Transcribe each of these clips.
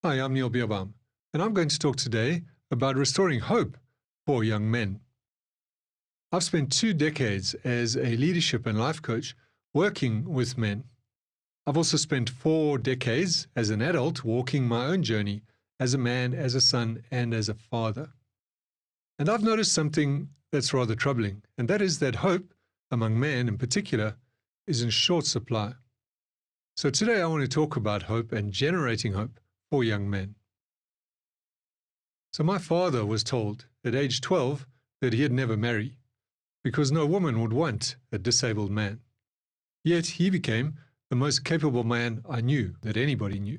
Hi, I'm Bierbaum, and I'm going to talk today about restoring hope for young men. I've spent 2 decades as a leadership and life coach working with men. I've also spent 4 decades as an adult walking my own journey as a man, as a son, and as a father. And I've noticed something that's rather troubling, and that is that hope, among men in particular, is in short supply. So today I want to talk about hope and generating hope for young men. So my father was told at age 12 that he'd never marry because no woman would want a disabled man. Yet he became the most capable man I knew, that anybody knew.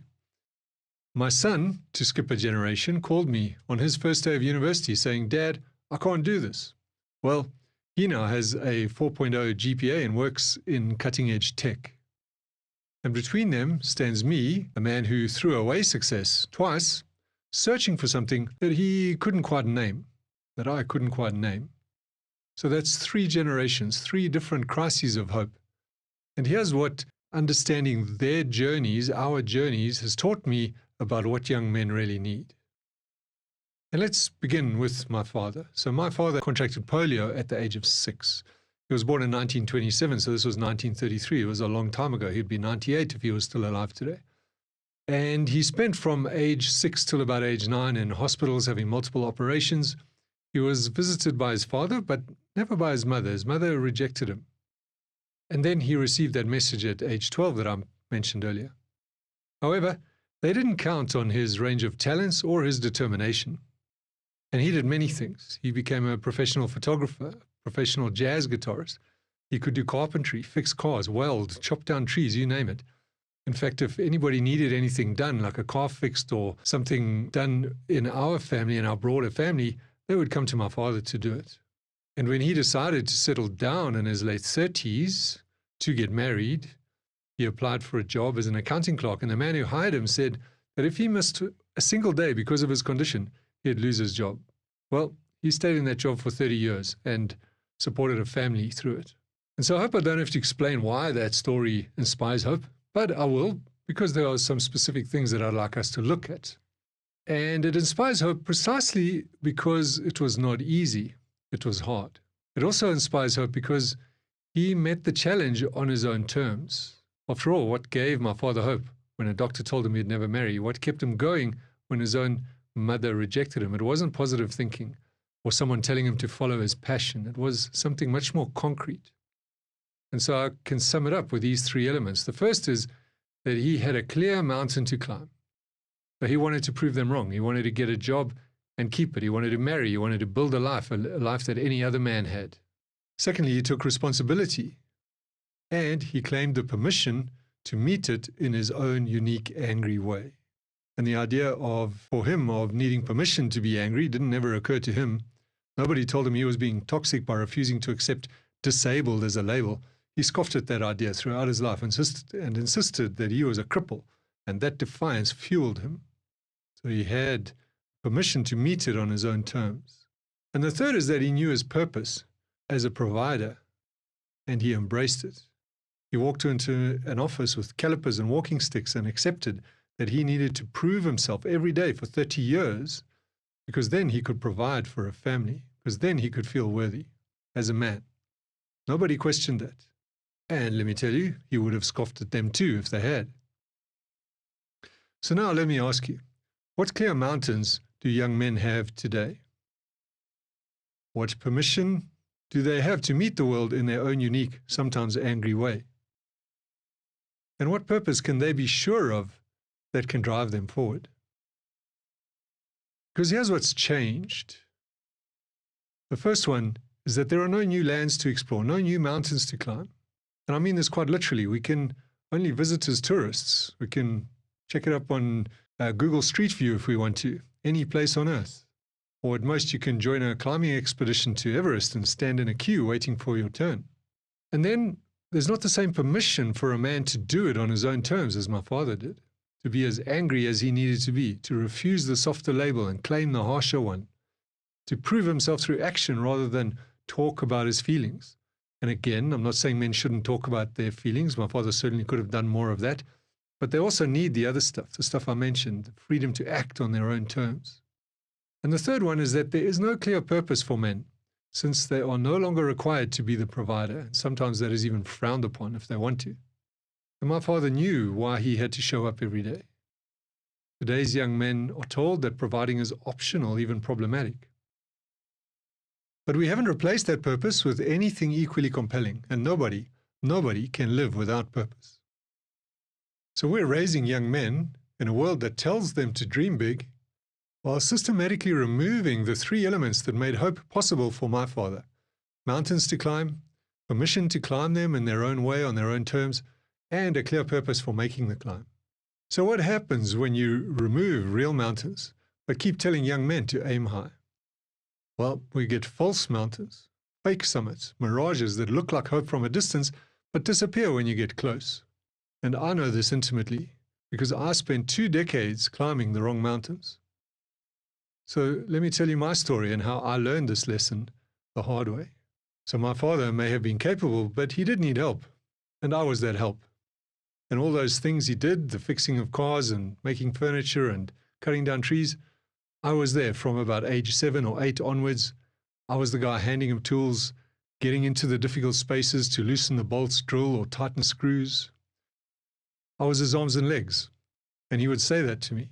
My son, to skip a generation, called me on his first day of university saying, "Dad, I can't do this." Well, he now has a 4.0 GPA and works in cutting-edge tech. And between them stands me, a man who threw away success twice, searching for something that he couldn't quite name, that I couldn't quite name. So that's 3 generations, 3 different crises of hope. And here's what understanding their journeys, our journeys, has taught me about what young men really need. And let's begin with my father. So my father contracted polio at the age of 6. He was born in 1927, so this was 1933. It was a long time ago. He'd be 98 if he was still alive today. And he spent from age 6 till about age 9 in hospitals having multiple operations. He was visited by his father, but never by his mother. His mother rejected him. And then he received that message at age 12 that I mentioned earlier. However, they didn't count on his range of talents or his determination. And he did many things. He became a professional photographer, professional jazz guitarist. He could do carpentry, fix cars, weld, chop down trees, you name it. In fact, if anybody needed anything done, like a car fixed or something done in our family, in our broader family, they would come to my father to do it. And when he decided to settle down in his late 30s to get married, he applied for a job as an accounting clerk. And the man who hired him said that if he missed a single day because of his condition, he'd lose his job. Well, he stayed in that job for 30 years and supported a family through it. And so I hope I don't have to explain why that story inspires hope. But I will, because there are some specific things that I'd like us to look at. And it inspires hope precisely because it was not easy. It was hard. It also inspires hope because he met the challenge on his own terms. After all, what gave my father hope when a doctor told him he'd never marry? What kept him going when his own mother rejected him? It wasn't positive thinking or someone telling him to follow his passion. It was something much more concrete. And so I can sum it up with these 3 elements. The first is that he had a clear mountain to climb. But he wanted to prove them wrong. He wanted to get a job and keep it. He wanted to marry. He wanted to build a life that any other man had. Secondly, he took responsibility. And he claimed the permission to meet it in his own unique, angry way. And the idea for him of needing permission to be angry didn't ever occur to him. Nobody told him he was being toxic by refusing to accept disabled as a label. He scoffed at that idea throughout his life and insisted that he was a cripple, and that defiance fueled him. So he had permission to meet it on his own terms. And the third is that he knew his purpose as a provider, and he embraced it. He walked into an office with calipers and walking sticks and accepted that he needed to prove himself every day for 30 years, because then he could provide for a family, because then he could feel worthy as a man. Nobody questioned that. And let me tell you, he would have scoffed at them too if they had. So now let me ask you, what clear mountains do young men have today? What permission do they have to meet the world in their own unique, sometimes angry way? And what purpose can they be sure of that can drive them forward? Because here's what's changed. The first one is that there are no new lands to explore, no new mountains to climb. And I mean this quite literally. We can only visit as tourists. We can check it up on Google Street View if we want to, any place on Earth. Or at most you can join a climbing expedition to Everest and stand in a queue waiting for your turn. And then there's not the same permission for a man to do it on his own terms as my father did, to be as angry as he needed to be, to refuse the softer label and claim the harsher one, to prove himself through action rather than talk about his feelings. And again, I'm not saying men shouldn't talk about their feelings. My father certainly could have done more of that. But they also need the other stuff, the stuff I mentioned, the freedom to act on their own terms. And the third one is that there is no clear purpose for men, since they are no longer required to be the provider, and sometimes that is even frowned upon if they want to. And my father knew why he had to show up every day. Today's young men are told that providing is optional, even problematic. But we haven't replaced that purpose with anything equally compelling, and nobody can live without purpose. So we're raising young men in a world that tells them to dream big, while systematically removing the three elements that made hope possible for my father: mountains to climb, permission to climb them in their own way, on their own terms, and a clear purpose for making the climb. So what happens when you remove real mountains, but keep telling young men to aim high? Well, we get false mountains, fake summits, mirages that look like hope from a distance, but disappear when you get close. And I know this intimately, because I spent 2 decades climbing the wrong mountains. So let me tell you my story and how I learned this lesson the hard way. So my father may have been capable, but he did need help, and I was that help. And all those things he did, the fixing of cars and making furniture and cutting down trees, I was there from about age 7 or 8 onwards. I was the guy handing him tools, getting into the difficult spaces to loosen the bolts, drill, or tighten screws. I was his arms and legs, and he would say that to me.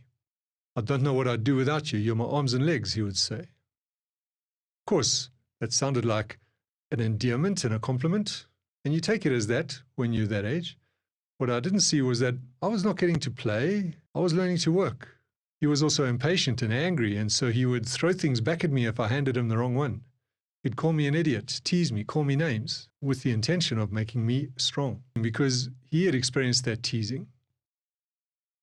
"I don't know what I'd do without you. You're my arms and legs," he would say. Of course, that sounded like an endearment and a compliment, and you take it as that when you're that age. What I didn't see was that I was not getting to play, I was learning to work. He was also impatient and angry, and so he would throw things back at me if I handed him the wrong one. He'd call me an idiot, tease me, call me names, with the intention of making me strong, because he had experienced that teasing.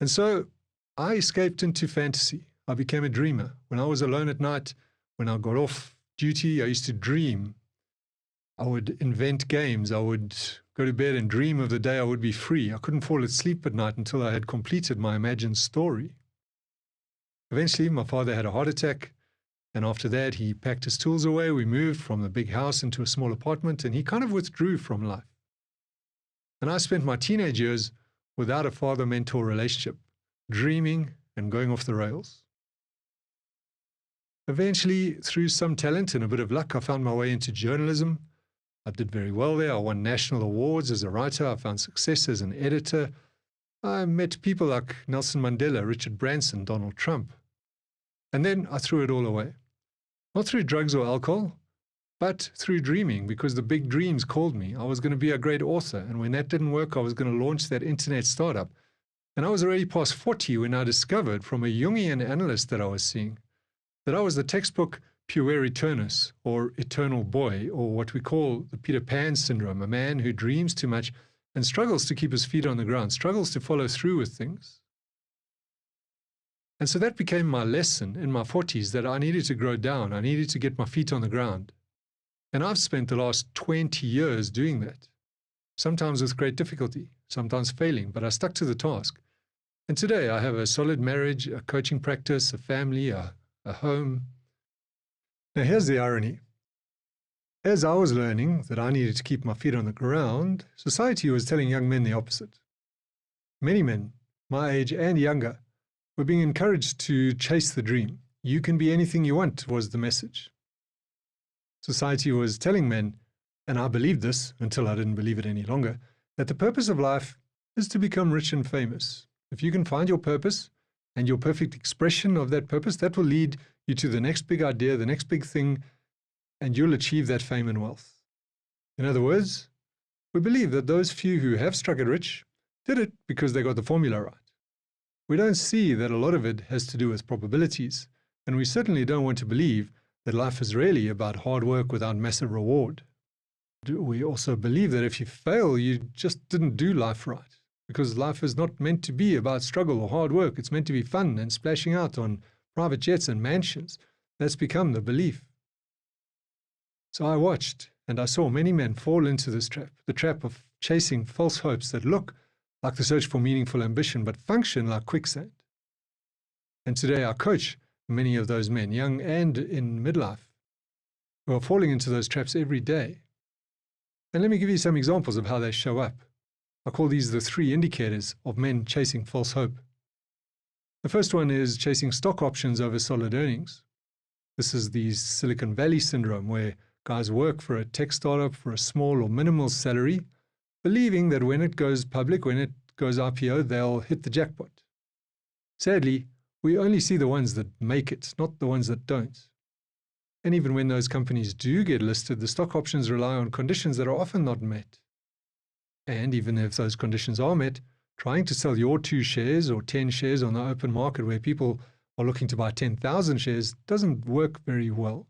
And so I escaped into fantasy. I became a dreamer. When I was alone at night, when I got off duty, I used to dream. I would invent games. I would go to bed and dream of the day I would be free. I couldn't fall asleep at night until I had completed my imagined story. Eventually, my father had a heart attack, and after that, he packed his tools away. We moved from the big house into a small apartment, and he kind of withdrew from life. And I spent my teenage years without a father-mentor relationship, dreaming and going off the rails. Eventually, through some talent and a bit of luck, I found my way into journalism. I did very well there. I won national awards as a writer. I found success as an editor. I met people like Nelson Mandela, Richard Branson, Donald Trump. And then I threw it all away. Not through drugs or alcohol, but through dreaming, because the big dreams called me. I was going to be a great author, and when that didn't work, I was going to launch that internet startup. And I was already past 40 when I discovered from a Jungian analyst that I was seeing that I was the textbook puer eternus, or eternal boy, or what we call the Peter Pan syndrome, a man who dreams too much and struggles to keep his feet on the ground, struggles to follow through with things. And so that became my lesson in my 40s, that I needed to grow down. I needed to get my feet on the ground. And I've spent the last 20 years doing that, sometimes with great difficulty, sometimes failing, but I stuck to the task. And today I have a solid marriage, a coaching practice, a family, a home. Now here's the irony. As I was learning that I needed to keep my feet on the ground, society was telling young men the opposite. Many men, my age and younger, were being encouraged to chase the dream. You can be anything you want, was the message. Society was telling men, and I believed this until I didn't believe it any longer, that the purpose of life is to become rich and famous. If you can find your purpose and your perfect expression of that purpose, that will lead you to the next big idea, the next big thing, and you'll achieve that fame and wealth. In other words, we believe that those few who have struck it rich did it because they got the formula right. We don't see that a lot of it has to do with probabilities, and we certainly don't want to believe that life is really about hard work without massive reward. We also believe that if you fail, you just didn't do life right, because life is not meant to be about struggle or hard work. It's meant to be fun and splashing out on private jets and mansions. That's become the belief. So I watched, and I saw many men fall into this trap, the trap of chasing false hopes that look like the search for meaningful ambition, but function like quicksand. And today I coach many of those men, young and in midlife, who are falling into those traps every day. And let me give you some examples of how they show up. I call these the 3 indicators of men chasing false hope. The first one is chasing stock options over solid earnings. This is the Silicon Valley syndrome, where guys work for a tech startup for a small or minimal salary, believing that when it goes public, when it goes IPO, they'll hit the jackpot. Sadly, we only see the ones that make it, not the ones that don't. And even when those companies do get listed, the stock options rely on conditions that are often not met. And even if those conditions are met, trying to sell your 2 shares or 10 shares on the open market where people are looking to buy 10,000 shares doesn't work very well.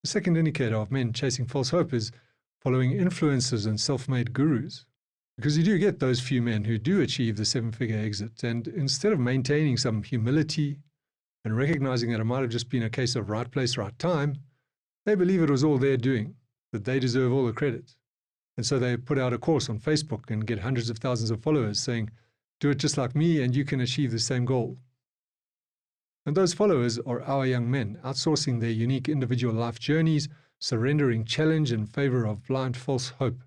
The second indicator of men chasing false hope is following influencers and self-made gurus. Because you do get those few men who do achieve the 7-figure exit, and instead of maintaining some humility and recognizing that it might have just been a case of right place, right time, they believe it was all their doing, that they deserve all the credit. And so they put out a course on Facebook and get hundreds of thousands of followers saying, do it just like me and you can achieve the same goal. And those followers are our young men, outsourcing their unique individual life journeys, surrendering challenge in favor of blind false hope.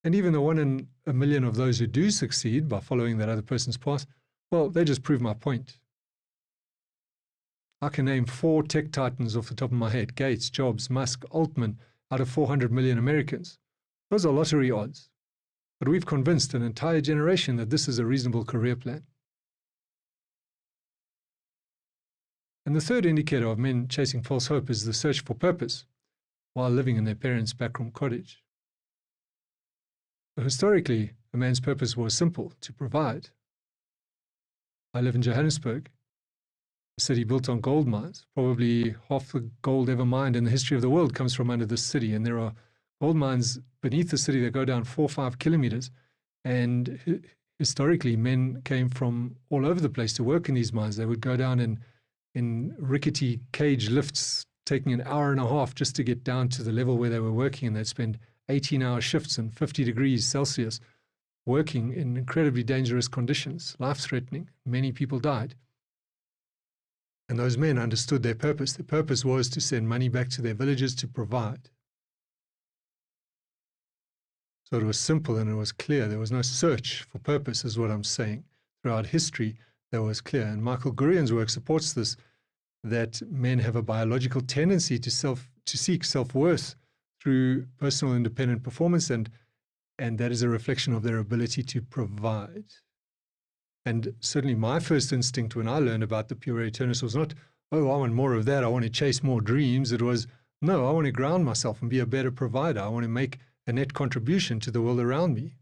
And even the 1 in a million of those who do succeed by following that other person's path, well, they just prove my point. I can name 4 tech titans off the top of my head: Gates, Jobs, Musk, Altman, out of 400 million Americans. Those are lottery odds. But we've convinced an entire generation that this is a reasonable career plan. And the third indicator of men chasing false hope is the search for purpose while living in their parents' backroom cottage. So historically, a man's purpose was simple: to provide. I live in Johannesburg, a city built on gold mines. Probably half the gold ever mined in the history of the world comes from under this city. And there are gold mines beneath the city that go down 4 or 5 kilometers. And historically, men came from all over the place to work in these mines. They would go down in rickety cage lifts, taking an hour and a half just to get down to the level where they were working. And they'd spend 18-hour shifts in 50 degrees Celsius, working in incredibly dangerous conditions, life-threatening. Many people died. And those men understood their purpose. Their purpose was to send money back to their villages to provide. So it was simple and it was clear. There was no search for purpose, is what I'm saying. Throughout history, that was clear. And Michael Gurian's work supports this, that men have a biological tendency to seek self-worth through personal independent performance, and that is a reflection of their ability to provide. And certainly my first instinct when I learned about the pure eternus was not, oh, I want more of that, I want to chase more dreams. It was, no, I want to ground myself and be a better provider. I want to make a net contribution to the world around me.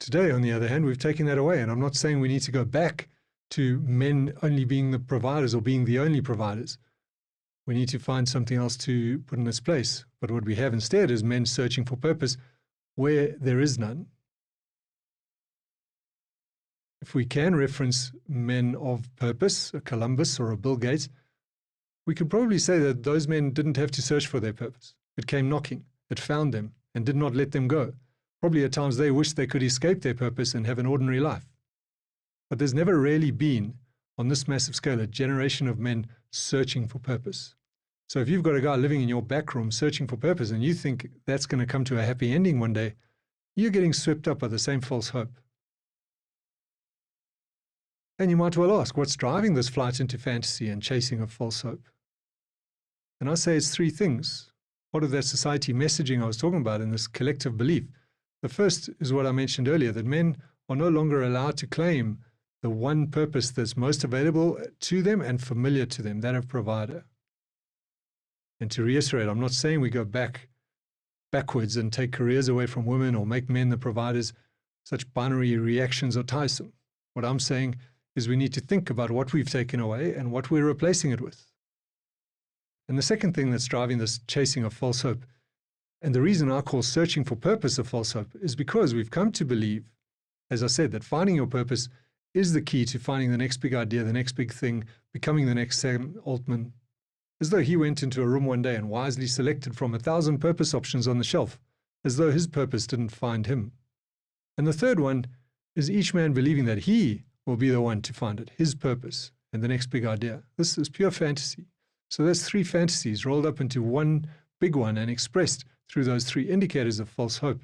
Today, on the other hand, we've taken that away. And I'm not saying we need to go back to men only being the providers or being the only providers. We need to find something else to put in its place. But what we have instead is men searching for purpose where there is none. If we can reference men of purpose, a Columbus or a Bill Gates, we could probably say that those men didn't have to search for their purpose. It came knocking, it found them, and did not let them go. Probably at times they wished they could escape their purpose and have an ordinary life. But there's never really been, on this massive scale, a generation of men searching for purpose. So if you've got a guy living in your back room searching for purpose and you think that's going to come to a happy ending one day, you're getting swept up by the same false hope. And you might well ask, what's driving this flight into fantasy and chasing of false hope? And I say it's 3 things. Part of that society messaging I was talking about in this collective belief. The first is what I mentioned earlier, that men are no longer allowed to claim the one purpose that's most available to them and familiar to them, that of provider. And to reiterate, I'm not saying we go backwards and take careers away from women or make men the providers. Such binary reactions are tiresome. What I'm saying is we need to think about what we've taken away and what we're replacing it with. And the second thing that's driving this chasing of false hope, and the reason I call searching for purpose of false hope, is because we've come to believe, as I said, that finding your purpose is the key to finding the next big idea, the next big thing, becoming the next Sam Altman, as though he went into a room one day and wisely selected from 1,000 purpose options on the shelf, as though his purpose didn't find him. And the third one is each man believing that he will be the one to find it, his purpose and the next big idea. This is pure fantasy. So there's 3 fantasies rolled up into one big one and expressed through those three indicators of false hope.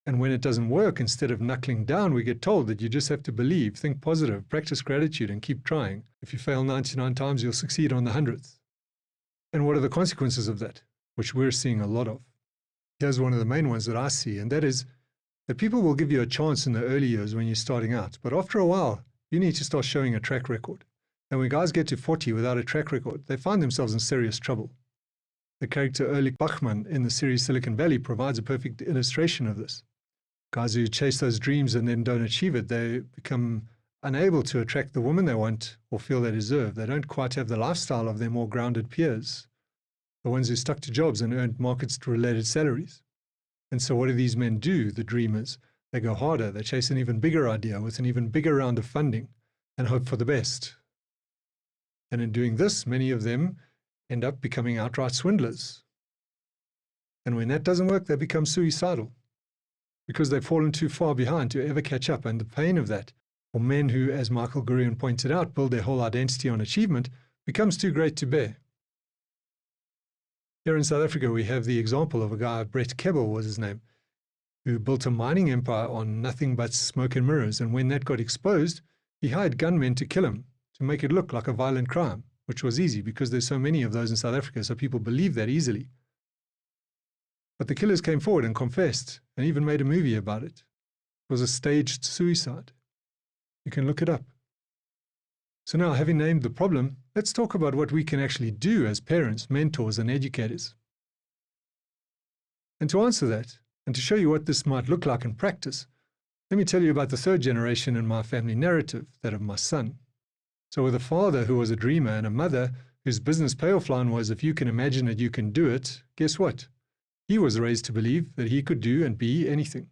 And when it doesn't work, instead of knuckling down, we get told that you just have to believe, think positive, practice gratitude, and keep trying. If you fail 99 times, you'll succeed on the 100th. And what are the consequences of that, which we're seeing a lot of? Here's one of the main ones that I see, and that is that people will give you a chance in the early years when you're starting out. But after a while, you need to start showing a track record. And when guys get to 40 without a track record, they find themselves in serious trouble. The character Erlich Bachmann in the series Silicon Valley provides a perfect illustration of this. Guys who chase those dreams and then don't achieve it, they become unable to attract the woman they want or feel they deserve. They don't quite have the lifestyle of their more grounded peers, the ones who stuck to jobs and earned market-related salaries. And so what do these men do, the dreamers? They go harder. They chase an even bigger idea with an even bigger round of funding and hope for the best. And in doing this, many of them end up becoming outright swindlers. And when that doesn't work, they become suicidal because they've fallen too far behind to ever catch up. And the pain of that, for men who, as Michael Gurian pointed out, build their whole identity on achievement, becomes too great to bear. Here in South Africa, we have the example of a guy, Brett Kebbel was his name, who built a mining empire on nothing but smoke and mirrors. And when that got exposed, he hired gunmen to kill him, to make it look like a violent crime, which was easy because there's so many of those in South Africa, so people believe that easily. But the killers came forward and confessed and even made a movie about it. It was a staged suicide. You can look it up. So now, having named the problem, let's talk about what we can actually do as parents, mentors, and educators. And to answer that, and to show you what this might look like in practice, let me tell you about the third generation in my family narrative, that of my son. So with a father who was a dreamer and a mother whose business payoff line was, if you can imagine it, you can do it, guess what? He was raised to believe that he could do and be anything.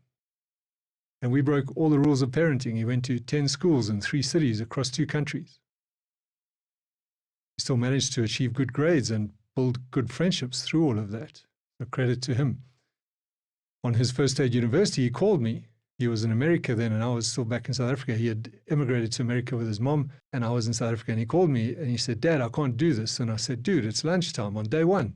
And we broke all the rules of parenting. He went to 10 schools in 3 cities across 2 countries. He still managed to achieve good grades and build good friendships through all of that. So credit to him. On his first day at university, he called me. He was in America then, and I was still back in South Africa. He had immigrated to America with his mom, and I was in South Africa. And he called me, and he said, "Dad, I can't do this." And I said, "Dude, it's lunchtime on day 1.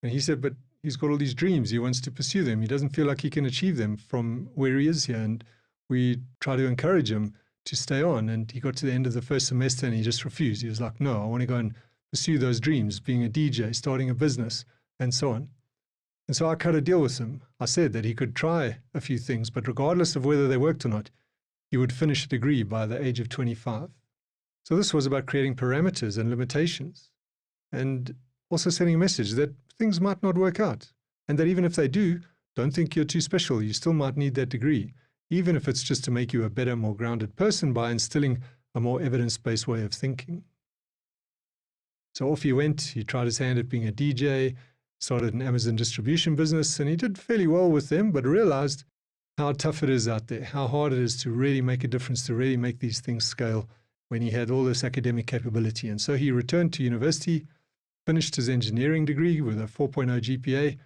And he said, "But he's got all these dreams. He wants to pursue them. He doesn't feel like he can achieve them from where he is here." And we try to encourage him to stay on. And he got to the end of the first semester, and he just refused. He was like, "No, I want to go and pursue those dreams, being a DJ, starting a business, and so on." And so I cut a deal with him. I said that he could try a few things, but regardless of whether they worked or not, he would finish a degree by the age of 25. So this was about creating parameters and limitations, and also sending a message that things might not work out, and that even if they do, don't think you're too special. You still might need that degree, even if it's just to make you a better, more grounded person by instilling a more evidence-based way of thinking. So off he went. He tried his hand at being a DJ, started an Amazon distribution business, and he did fairly well with them, but realized how tough it is out there, how hard it is to really make a difference, to really make these things scale when he had all this academic capability. And so he returned to university, finished his engineering degree with a 4.0 GPA,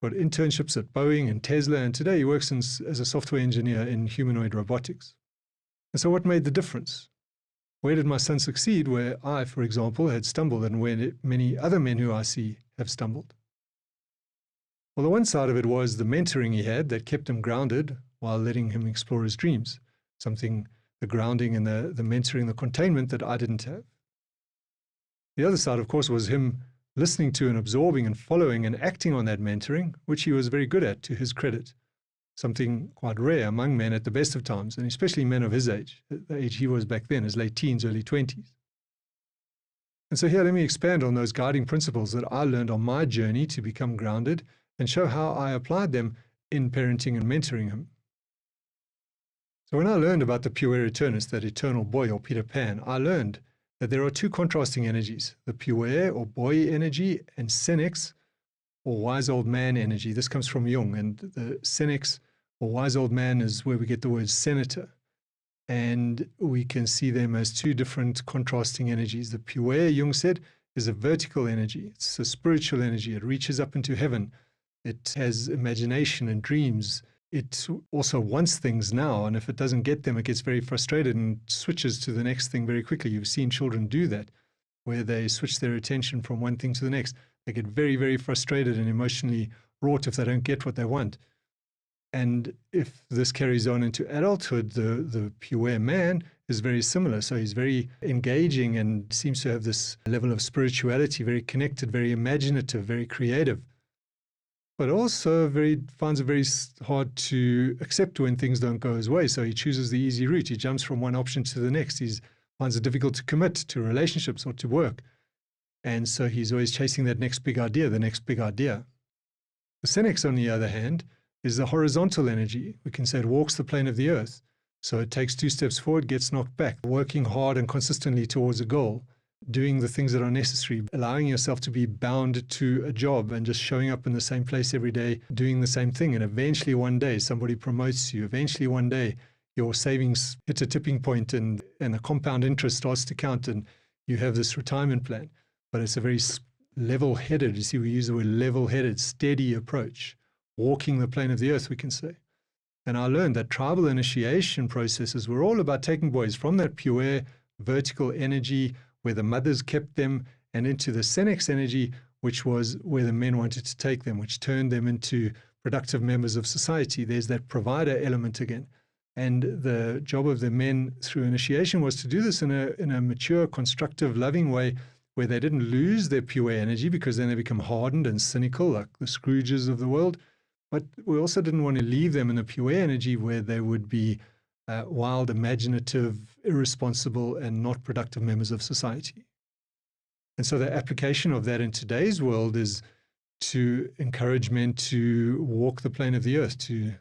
got internships at Boeing and Tesla, and today he works as a software engineer in humanoid robotics. And so what made the difference? Where did my son succeed where I, for example, had stumbled, and where many other men who I see have stumbled? Well, the one side of it was the mentoring he had that kept him grounded while letting him explore his dreams, something, the grounding and the mentoring, the containment that I didn't have. The other side, of course, was him listening to and absorbing and following and acting on that mentoring, which he was very good at, to his credit, something quite rare among men at the best of times, and especially men of his age, the age he was back then, his late teens, early 20s. And so here, let me expand on those guiding principles that I learned on my journey to become grounded and show how I applied them in parenting and mentoring him. So when I learned about the puer eternus, that eternal boy or Peter Pan, I learned that there are 2 contrasting energies, the puer or boy energy and senex or wise old man energy. This comes from Jung, and the senex or wise old man is where we get the word senator. And we can see them as 2 different contrasting energies. The puer, Jung said, is a vertical energy. It's a spiritual energy. It reaches up into heaven. It has imagination and dreams. It also wants things now, and if it doesn't get them, it gets very frustrated and switches to the next thing very quickly. You've seen children do that, where they switch their attention from one thing to the next. They get very, very frustrated and emotionally wrought if they don't get what they want. And if this carries on into adulthood, the pure man is very similar. So he's very engaging and seems to have this level of spirituality, very connected, very imaginative, very creative, but also finds it very hard to accept when things don't go his way. So he chooses the easy route. He jumps from one option to the next. He finds it difficult to commit to relationships or to work. And so he's always chasing that next big idea, the next big idea. The Senex, on the other hand, is the horizontal energy. We can say it walks the plane of the earth. So it takes 2 steps forward, gets knocked back, working hard and consistently towards a goal, doing the things that are necessary, allowing yourself to be bound to a job and just showing up in the same place every day, doing the same thing. And eventually one day somebody promotes you. Eventually one day your savings hit a tipping point and the compound interest starts to count and you have this retirement plan. But it's a very level-headed, you see, we use the word level-headed, steady approach, walking the plane of the earth, we can say. And I learned that tribal initiation processes were all about taking boys from that pure vertical energy where the mothers kept them and into the Senex energy, which was where the men wanted to take them, which turned them into productive members of society. There's that provider element again. And the job of the men through initiation was to do this in a mature, constructive, loving way where they didn't lose their pure energy because then they become hardened and cynical like the Scrooges of the world. But we also didn't want to leave them in the pure energy where they would be wild, imaginative, irresponsible, and not productive members of society. And so the application of that in today's world is to encourage men to walk the plane of the earth, to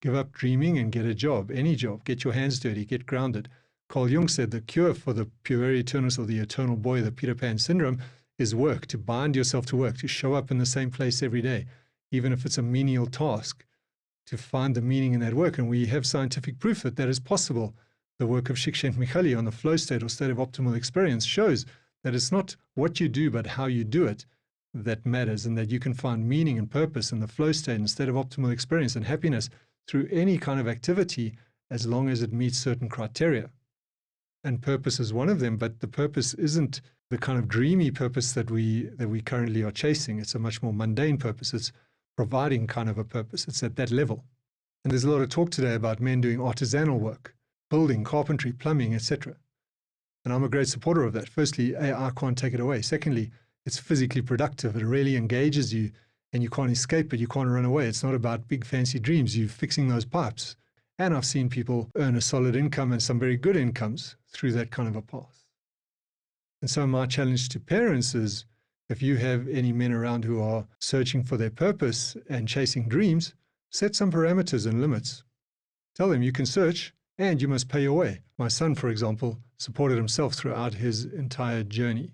give up dreaming and get a job, any job, get your hands dirty, get grounded. Carl Jung said the cure for the puer eternus or the eternal boy, the Peter Pan syndrome, is work, to bind yourself to work, to show up in the same place every day, even if it's a menial task, to find the meaning in that work. And we have scientific proof that that is possible. The work of Csikszentmihalyi on the flow state or state of optimal experience shows that it's not what you do, but how you do it that matters, and that you can find meaning and purpose in the flow state and state of optimal experience and happiness through any kind of activity as long as it meets certain criteria. And purpose is one of them, but the purpose isn't the kind of dreamy purpose that we currently are chasing. It's a much more mundane purpose. It's providing kind of a purpose. It's at that level. And there's a lot of talk today about men doing artisanal work, building, carpentry, plumbing, etc. And I'm a great supporter of that. Firstly, AI can't take it away. Secondly, it's physically productive. It really engages you and you can't escape it. You can't run away. It's not about big fancy dreams. You're fixing those pipes. And I've seen people earn a solid income and some very good incomes through that kind of a path. And so my challenge to parents is, if you have any men around who are searching for their purpose and chasing dreams, set some parameters and limits. Tell them you can search and you must pay your way. My son, for example, supported himself throughout his entire journey.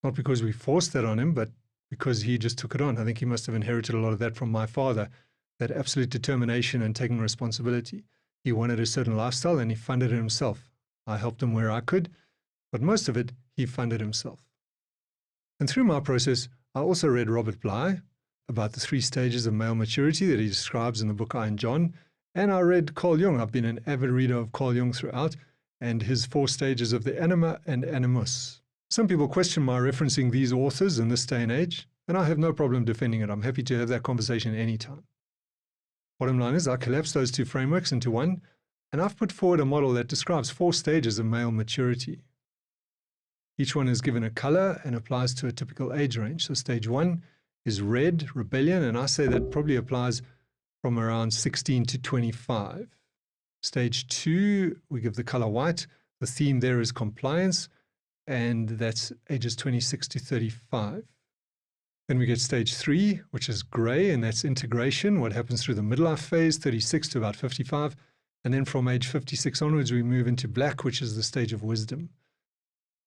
Not because we forced that on him, but because he just took it on. I think he must have inherited a lot of that from my father, that absolute determination and taking responsibility. He wanted a certain lifestyle and he funded it himself. I helped him where I could, but most of it he funded himself. And through my process, I also read Robert Bly about the 3 stages of male maturity that he describes in the book I and John. And I read Carl Jung. I've been an avid reader of Carl Jung throughout, and his 4 stages of the anima and animus. Some people question my referencing these authors in this day and age, and I have no problem defending it. I'm happy to have that conversation anytime. Bottom line is I collapsed those 2 frameworks into one, and I've put forward a model that describes 4 stages of male maturity. Each one is given a color and applies to a typical age range. So stage 1 is red, rebellion, and I say that probably applies from around 16 to 25. Stage 2, we give the color white. The theme there is compliance, and that's ages 26 to 35. Then we get stage 3, which is gray, and that's integration, what happens through the midlife phase, 36 to about 55. And then from age 56 onwards, we move into black, which is the stage of wisdom.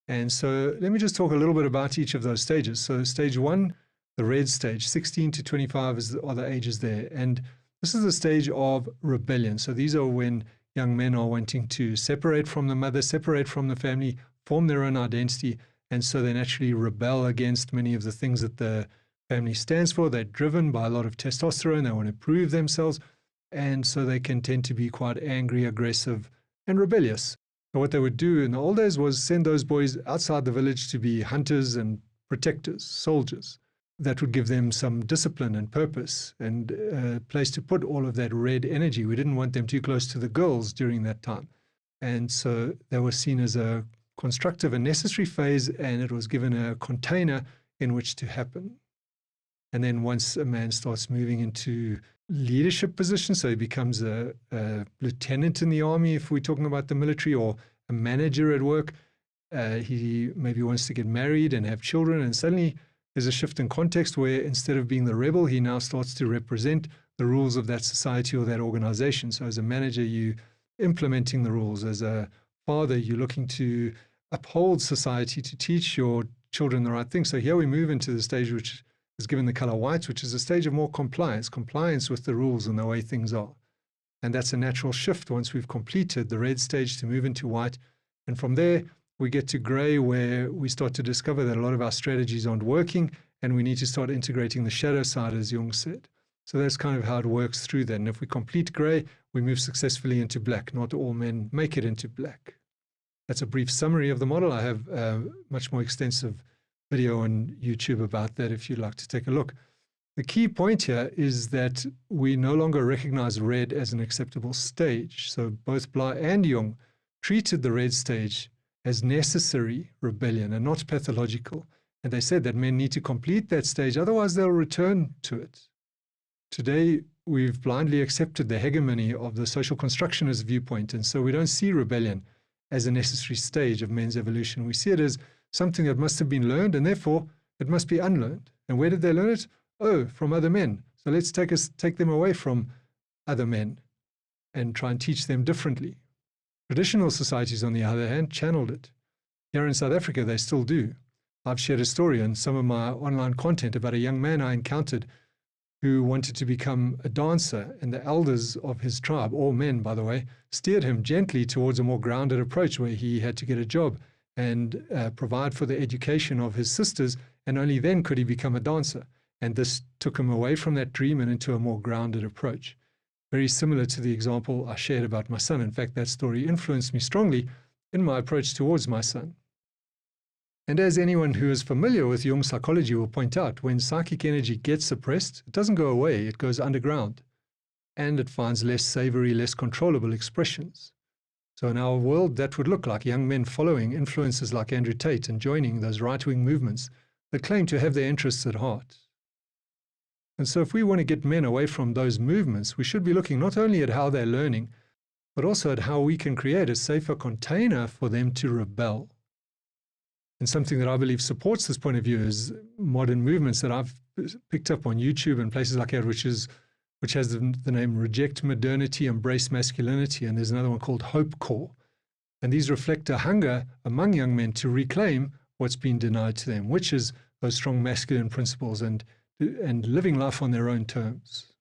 And so let me just talk a little bit about each of those stages. So stage 1, the red stage, 16 to 25 are the ages there. And this is the stage of rebellion. So these are when young men are wanting to separate from the mother, separate from the family, form their own identity. And so they naturally rebel against many of the things that the family stands for. They're driven by a lot of testosterone. They want to prove themselves. And so they can tend to be quite angry, aggressive, and rebellious. So what they would do in the old days was send those boys outside the village to be hunters and protectors, soldiers. that would give them some discipline and purpose and a place to put all of that red energy. We didn't want them too close to the girls during that time. And so they were seen as a constructive and necessary phase, and it was given a container in which to happen. And then once a man starts moving into leadership positions, so he becomes a lieutenant in the army, if we're talking about the military, or a manager at work, he maybe wants to get married and have children, and suddenly there's a shift in context where instead of being the rebel, he now starts to represent the rules of that society or that organization. So as a manager, you implementing the rules. As a father, you're looking to uphold society, to teach your children the right thing. So here we move into the stage which is given the color white, which is a stage of more compliance with the rules and the way things are. And that's a natural shift once we've completed the red stage to move into white. And from there, we get to gray, where we start to discover that a lot of our strategies aren't working, and we need to start integrating the shadow side, as Jung said. So that's kind of how it works through that. And if we complete gray, we move successfully into black. Not all men make it into black. That's a brief summary of the model. I have a much more extensive video on YouTube about that if you'd like to take a look. The key point here is that we no longer recognize red as an acceptable stage. So both Bly and Jung treated the red stage as necessary rebellion and not pathological. And they said that men need to complete that stage, otherwise they'll return to it. Today, we've blindly accepted the hegemony of the social constructionist viewpoint, and so we don't see rebellion as a necessary stage of men's evolution. We see it as something that must have been learned, and therefore it must be unlearned. And where did they learn it? Oh, from other men. So let's take them away from other men and try and teach them differently. Traditional societies, on the other hand, channeled it. Here in South Africa, they still do. I've shared a story on some of my online content about a young man I encountered who wanted to become a dancer, and the elders of his tribe, all men, by the way, steered him gently towards a more grounded approach where he had to get a job and provide for the education of his sisters, and only then could he become a dancer. And this took him away from that dream and into a more grounded approach. Very similar to the example I shared about my son. In fact, that story influenced me strongly in my approach towards my son. And as anyone who is familiar with Jung's psychology will point out, when psychic energy gets suppressed, it doesn't go away, it goes underground. And it finds less savory, less controllable expressions. So in our world, that would look like young men following influences like Andrew Tate and joining those right-wing movements that claim to have their interests at heart. And so if we want to get men away from those movements, we should be looking not only at how they're learning, but also at how we can create a safer container for them to rebel. And something that I believe supports this point of view is modern movements that I've picked up on YouTube and places like that, which has the name Reject Modernity, Embrace Masculinity, and there's another one called Hope Core. And these reflect a hunger among young men to reclaim what's been denied to them, which is those strong masculine principles and living life on their own terms.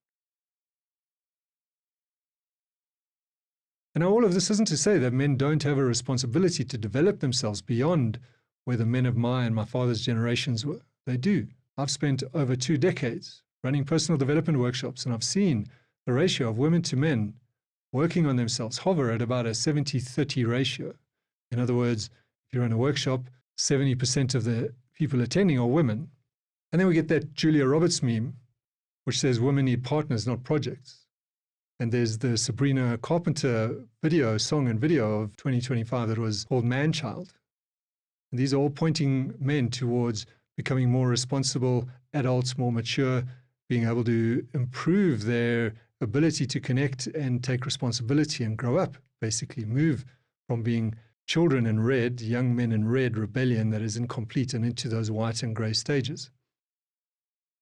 And now all of this isn't to say that men don't have a responsibility to develop themselves beyond where the men of my and my father's generations were. They do. I've spent over 2 decades running personal development workshops, and I've seen the ratio of women to men working on themselves hover at about a 70-30 ratio. In other words, if you're in a workshop, 70% of the people attending are women. And then we get that Julia Roberts meme, which says women need partners, not projects. And there's the Sabrina Carpenter song and video of 2025 that was called Man-Child. And these are all pointing men towards becoming more responsible adults, more mature, being able to improve their ability to connect and take responsibility and grow up, basically move from being children in red, young men in red rebellion that is incomplete, and into those white and gray stages.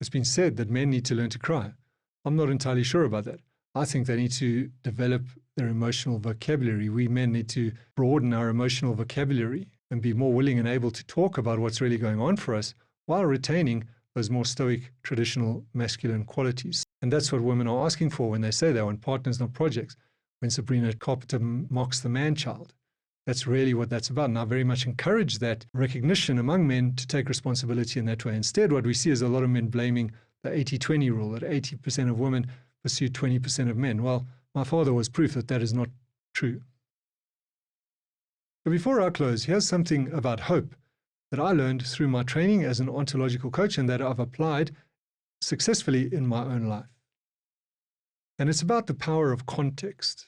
It's been said that men need to learn to cry. I'm not entirely sure about that. I think they need to develop their emotional vocabulary. We men need to broaden our emotional vocabulary and be more willing and able to talk about what's really going on for us while retaining those more stoic, traditional masculine qualities. And that's what women are asking for when they say they want partners, not projects. When Sabrina Carpenter mocks the man-child, that's really what that's about. And I very much encourage that recognition among men to take responsibility in that way. Instead, what we see is a lot of men blaming the 80-20 rule, that 80% of women pursue 20% of men. Well, my father was proof that that is not true. But before I close, here's something about hope that I learned through my training as an ontological coach and that I've applied successfully in my own life. And it's about the power of context.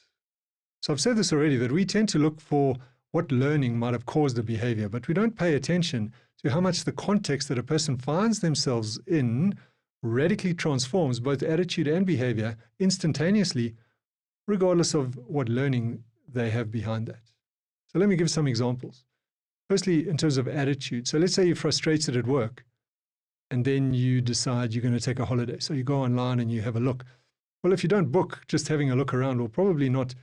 So I've said this already, that we tend to look for what learning might have caused the behavior, but we don't pay attention to how much the context that a person finds themselves in radically transforms both attitude and behavior instantaneously, regardless of what learning they have behind that. So let me give some examples. Firstly, in terms of attitude. So let's say you're frustrated at work and then you decide you're going to take a holiday. So you go online and you have a look. Well, if you don't book, just having a look around will probably not,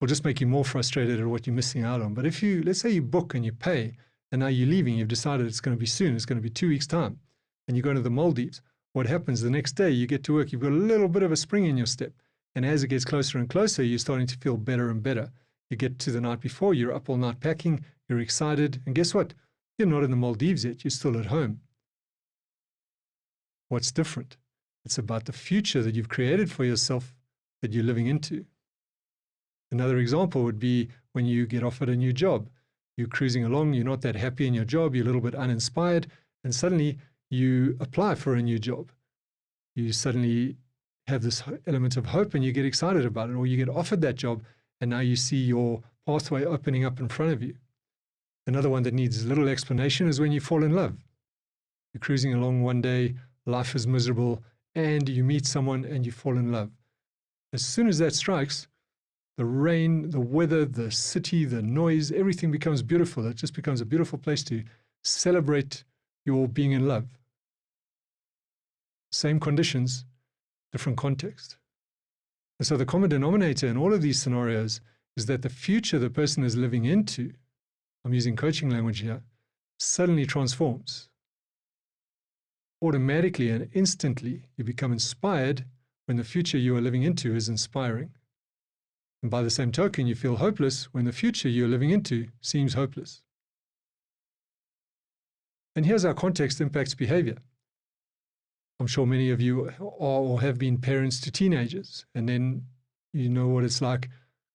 will just make you more frustrated at what you're missing out on. But if you, let's say you book and you pay and now you're leaving, you've decided it's going to be soon, it's going to be 2 weeks' time, and you go to the Maldives, what happens the next day, you get to work, you've got a little bit of a spring in your step. And as it gets closer and closer, you're starting to feel better and better. You get to the night before, you're up all night packing, you're excited, and guess what? You're not in the Maldives yet, you're still at home. What's different? It's about the future that you've created for yourself that you're living into. Another example would be when you get offered a new job. You're cruising along, you're not that happy in your job, you're a little bit uninspired, and suddenly you apply for a new job. You suddenly have this element of hope and you get excited about it, or you get offered that job and now you see your pathway opening up in front of you. Another one that needs little explanation is when you fall in love. You're cruising along one day, life is miserable, and you meet someone and you fall in love. As soon as that strikes, the rain, the weather, the city, the noise, everything becomes beautiful. It just becomes a beautiful place to celebrate your being in love. Same conditions, different context. And so the common denominator in all of these scenarios is that the future the person is living into, I'm using coaching language here, suddenly transforms. Automatically and instantly, you become inspired when the future you are living into is inspiring. And by the same token, you feel hopeless when the future you're living into seems hopeless. And here's how context impacts behavior. I'm sure many of you are or have been parents to teenagers, and then you know what it's like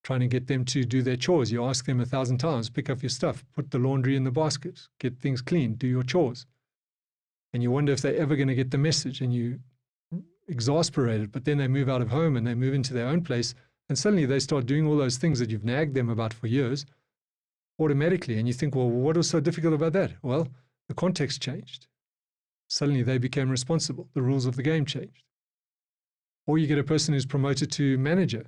trying to get them to do their chores. You ask them 1,000 times, pick up your stuff, put the laundry in the basket, get things clean, do your chores. And you wonder if they're ever going to get the message, and you exasperated, but then they move out of home and they move into their own place, and suddenly they start doing all those things that you've nagged them about for years automatically. And you think, well, what was so difficult about that? Well, the context changed. Suddenly they became responsible. The rules of the game changed. Or you get a person who's promoted to manager.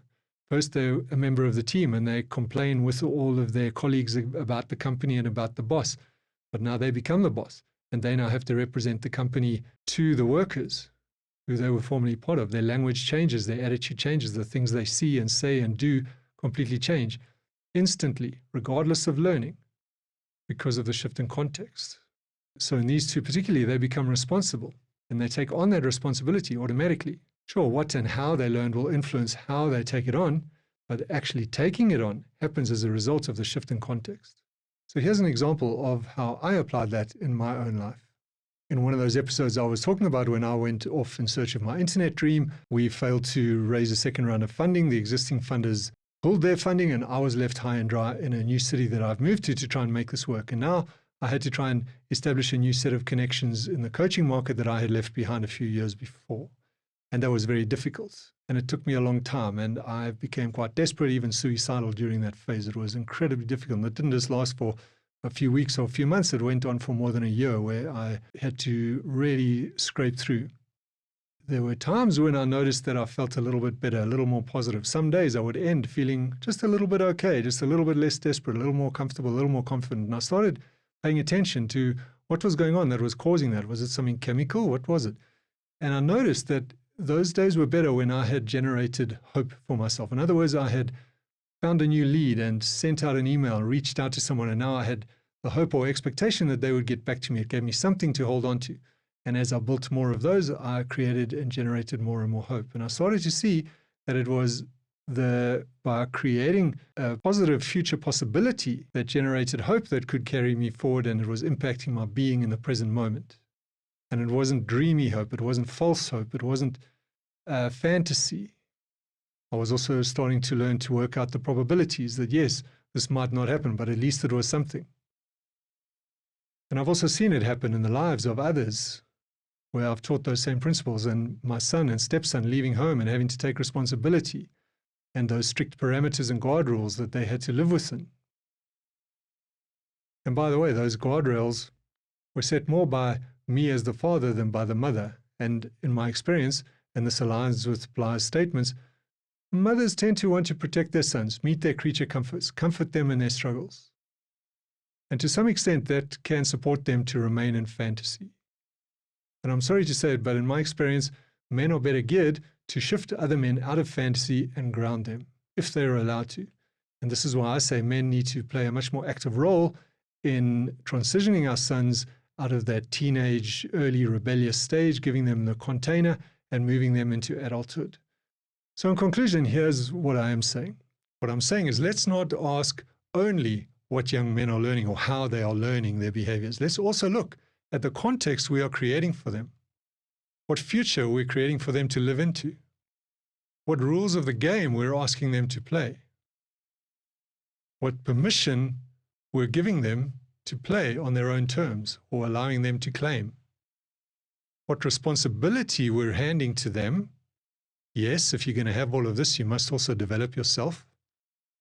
First, they're a member of the team and they complain with all of their colleagues about the company and about the boss. But now they become the boss and they now have to represent the company to the workers who they were formerly part of. Their language changes, their attitude changes, the things they see and say and do completely change instantly, regardless of learning, because of the shift in context. So in these two particularly, they become responsible and they take on that responsibility automatically. Sure, what and how they learned will influence how they take it on, but actually taking it on happens as a result of the shift in context. So here's an example of how I applied that in my own life. In one of those episodes I was talking about when I went off in search of my internet dream, we failed to raise a second round of funding. The existing funders pulled their funding and I was left high and dry in a new city that I've moved to try and make this work. And now I had to try and establish a new set of connections in the coaching market that I had left behind a few years before. And that was very difficult. And it took me a long time. And I became quite desperate, even suicidal during that phase. It was incredibly difficult. And it didn't just last for a few weeks or a few months. It went on for more than a year where I had to really scrape through. There were times when I noticed that I felt a little bit better, a little more positive. Some days I would end feeling just a little bit okay, just a little bit less desperate, a little more comfortable, a little more confident. And I started paying attention to what was going on that was causing that. Was it something chemical? What was it? And I noticed that those days were better when I had generated hope for myself. In other words, I had found a new lead and sent out an email, reached out to someone, and now I had the hope or expectation that they would get back to me. It gave me something to hold on to. And as I built more of those, I created and generated more and more hope. And I started to see that it was by creating a positive future possibility that generated hope that could carry me forward, and it was impacting my being in the present moment. And it wasn't dreamy hope, it wasn't false hope, it wasn't fantasy. I was also starting to learn to work out the probabilities that yes, this might not happen, but at least it was something. And I've also seen it happen in the lives of others where I've taught those same principles, and my son and stepson leaving home and having to take responsibility and those strict parameters and guard rules that they had to live within. And by the way, those guardrails were set more by me as the father than by the mother. And in my experience, and this aligns with Blair's statements, mothers tend to want to protect their sons, meet their creature comforts, comfort them in their struggles. And to some extent, that can support them to remain in fantasy. And I'm sorry to say it, but in my experience, men are better geared to shift other men out of fantasy and ground them, if they're allowed to. And this is why I say men need to play a much more active role in transitioning our sons out of that teenage, early rebellious stage, giving them the container and moving them into adulthood. So in conclusion, here's what I am saying. What I'm saying is, let's not ask only what young men are learning or how they are learning their behaviors. Let's also look at the context we are creating for them. What future we're creating for them to live into. What rules of the game we're asking them to play. What permission we're giving them to play on their own terms or allowing them to claim. What responsibility we're handing to them. Yes, if you're going to have all of this, you must also develop yourself.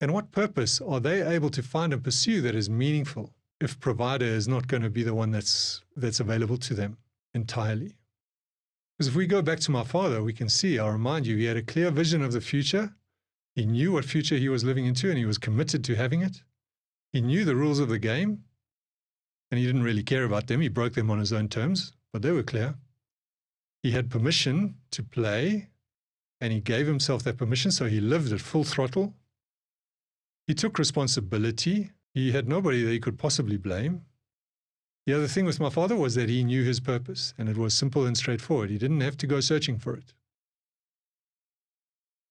And what purpose are they able to find and pursue that is meaningful if provider is not going to be the one that's available to them entirely? Because if we go back to my father, we can see, I'll remind you, he had a clear vision of the future. He knew what future he was living into, and he was committed to having it. He knew the rules of the game, and he didn't really care about them. He broke them on his own terms, but they were clear. He had permission to play, and he gave himself that permission, so he lived at full throttle. He took responsibility. He had nobody that he could possibly blame. The other thing with my father was that he knew his purpose, and it was simple and straightforward. He didn't have to go searching for it.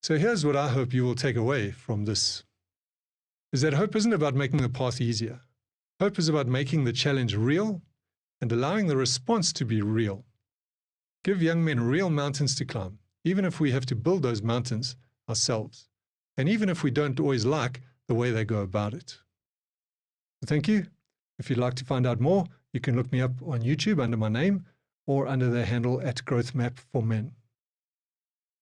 So here's what I hope you will take away from this, is that hope isn't about making the path easier. Hope is about making the challenge real and allowing the response to be real. Give young men real mountains to climb, even if we have to build those mountains ourselves, and even if we don't always like the way they go about it. So thank you. If you'd like to find out more, you can look me up on YouTube under my name or under the handle @GrowthMap for Men.